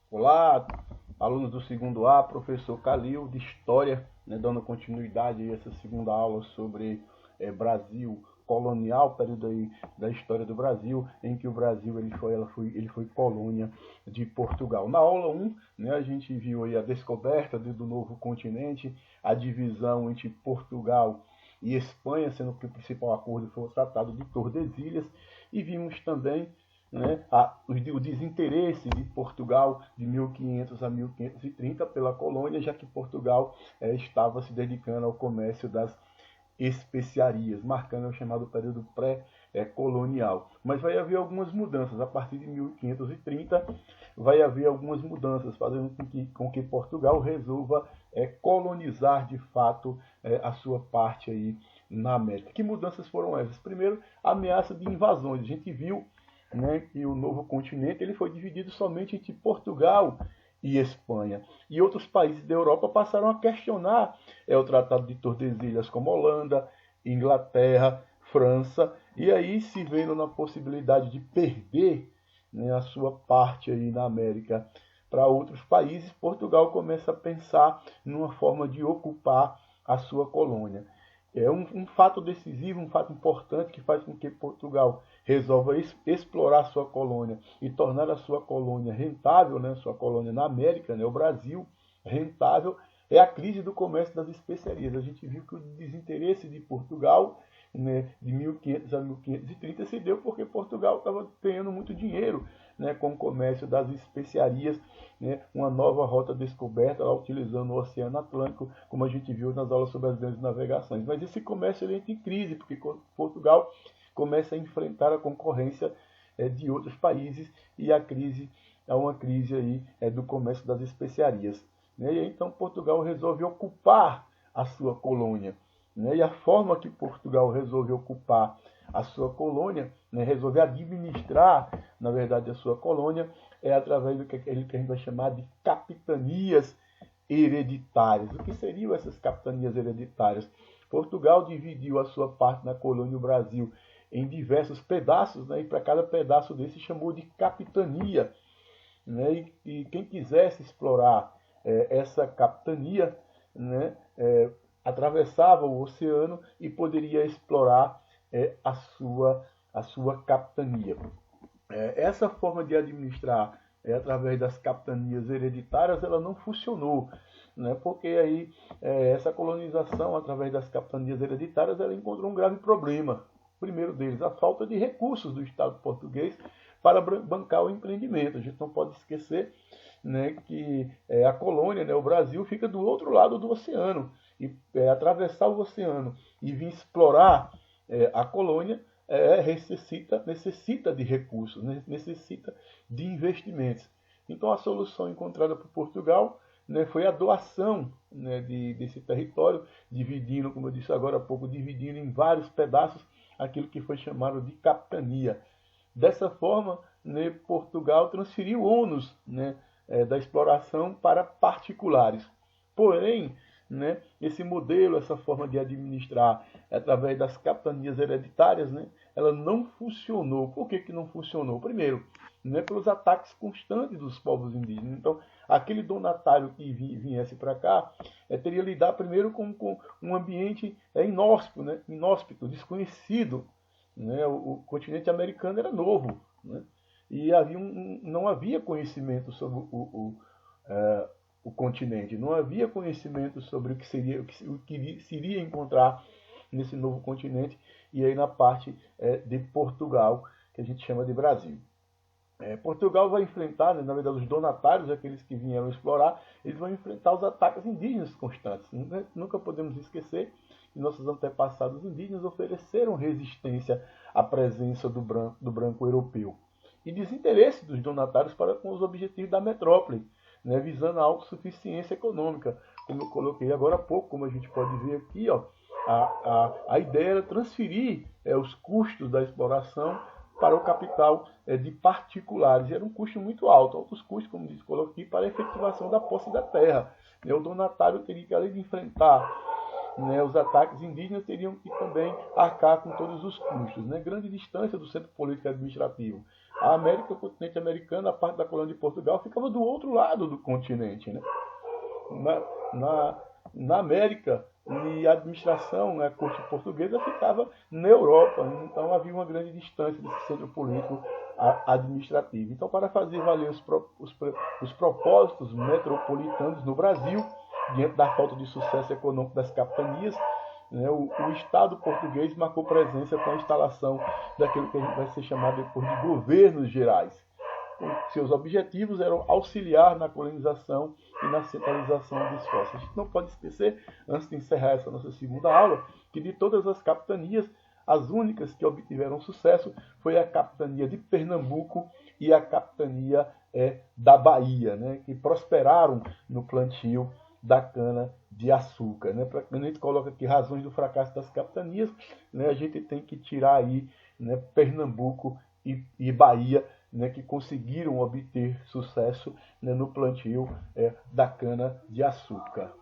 Olá, alunos do segundo A, professor Calil, de História, dando continuidade a essa segunda aula sobre Brasil colonial, período aí da história do Brasil, em que o Brasil ele foi colônia de Portugal. Na aula 1, a gente viu aí a descoberta do novo continente, a divisão entre Portugal e Espanha, sendo que o principal acordo foi o Tratado de Tordesilhas, e vimos também o desinteresse de Portugal de 1500 a 1530 pela colônia, já que Portugal estava se dedicando ao comércio das especiarias, marcando o chamado período pré-colonial. Mas vai haver algumas mudanças. A partir de 1530 vai haver algumas mudanças, fazendo com que Portugal resolva colonizar de fato a sua parte aí na América. Que mudanças foram essas? Primeiro, a ameaça de invasões. A gente viu que o novo continente ele foi dividido somente entre Portugal e Espanha. E outros países da Europa passaram a questionar o Tratado de Tordesilhas, como Holanda, Inglaterra, França, e aí se vendo na possibilidade de perder a sua parte aí na América para outros países, Portugal começa a pensar numa forma de ocupar a sua colônia. É um fato decisivo, um fato importante que faz com que Portugal resolva explorar sua colônia e tornar a sua colônia rentável, sua colônia na América, o Brasil, rentável, é a crise do comércio das especiarias. A gente viu que o desinteresse de Portugal, de 1500 a 1530, se deu porque Portugal estava ganhando muito dinheiro com o comércio das especiarias, uma nova rota descoberta, lá, utilizando o Oceano Atlântico, como a gente viu nas aulas sobre as grandes navegações. Mas esse comércio entra em crise, porque Portugal começa a enfrentar a concorrência de outros países e a crise é uma crise aí do comércio das especiarias. E aí, então Portugal resolve ocupar a sua colônia. E a forma que Portugal resolve ocupar a sua colônia, resolve administrar, na verdade, a sua colônia, é através do que a gente vai chamar de capitanias hereditárias. O que seriam essas capitanias hereditárias? Portugal dividiu a sua parte na colônia do Brasil em diversos pedaços, e para cada pedaço desse chamou de capitania. E quem quisesse explorar essa capitania, atravessava o oceano e poderia explorar a sua capitania. Essa forma de administrar através das capitanias hereditárias ela não funcionou, porque aí essa colonização através das capitanias hereditárias ela encontrou um grave problema. O primeiro deles, a falta de recursos do Estado português para bancar o empreendimento. A gente não pode esquecer que a colônia, o Brasil, fica do outro lado do oceano. E atravessar o oceano e vir explorar a colônia necessita de recursos, necessita de investimentos. Então a solução encontrada por Portugal foi a doação desse território, dividindo, como eu disse agora há pouco, dividindo em vários pedaços aquilo que foi chamado de capitania. Dessa forma, Portugal transferiu o ônus da exploração para particulares. Porém, esse modelo, essa forma de administrar através das capitanias hereditárias, ela não funcionou. Por que não funcionou? Primeiro, pelos ataques constantes dos povos indígenas. Então, aquele donatário que viesse para cá teria que lidar primeiro com um ambiente inóspito, desconhecido. O continente americano era novo, e não havia conhecimento sobre o continente, não havia conhecimento sobre o que se iria encontrar nesse novo continente e aí na parte de Portugal, que a gente chama de Brasil. Portugal vai enfrentar, na verdade, os donatários, aqueles que vieram explorar, eles vão enfrentar os ataques indígenas constantes. Nunca podemos esquecer que nossos antepassados indígenas ofereceram resistência à presença do branco europeu. E desinteresse dos donatários para com os objetivos da metrópole, visando a autossuficiência econômica. Como eu coloquei agora há pouco, como a gente pode ver aqui, a ideia era transferir os custos da exploração para o capital de particulares. E era um custo muito alto, altos custos, como coloquei, para a efetivação da posse da terra. O donatário teria que, além de enfrentar os ataques indígenas, teriam que também arcar com todos os custos. Grande distância do centro político e administrativo. A América, o continente americano, a parte da colônia de Portugal, ficava do outro lado do continente, né? Na América, e a administração, né, a corte portuguesa ficava na Europa, então havia uma grande distância desse centro político administrativo. Então, para fazer valer os propósitos metropolitanos no Brasil, diante da falta de sucesso econômico das capitanias, né, o Estado português marcou presença com a instalação daquilo que a gente vai ser chamado depois de governos gerais. Seus objetivos eram auxiliar na colonização e na centralização dos esforços. A gente não pode esquecer, antes de encerrar essa nossa segunda aula, que de todas as capitanias, as únicas que obtiveram sucesso foi a capitania de Pernambuco e a capitania da Bahia, né, que prosperaram no plantio da cana-de-açúcar. Né? Quando a gente coloca aqui razões do fracasso das capitanias, né, a gente tem que tirar aí, né, Pernambuco e Bahia, né, que conseguiram obter sucesso, né, no plantio da cana-de-açúcar.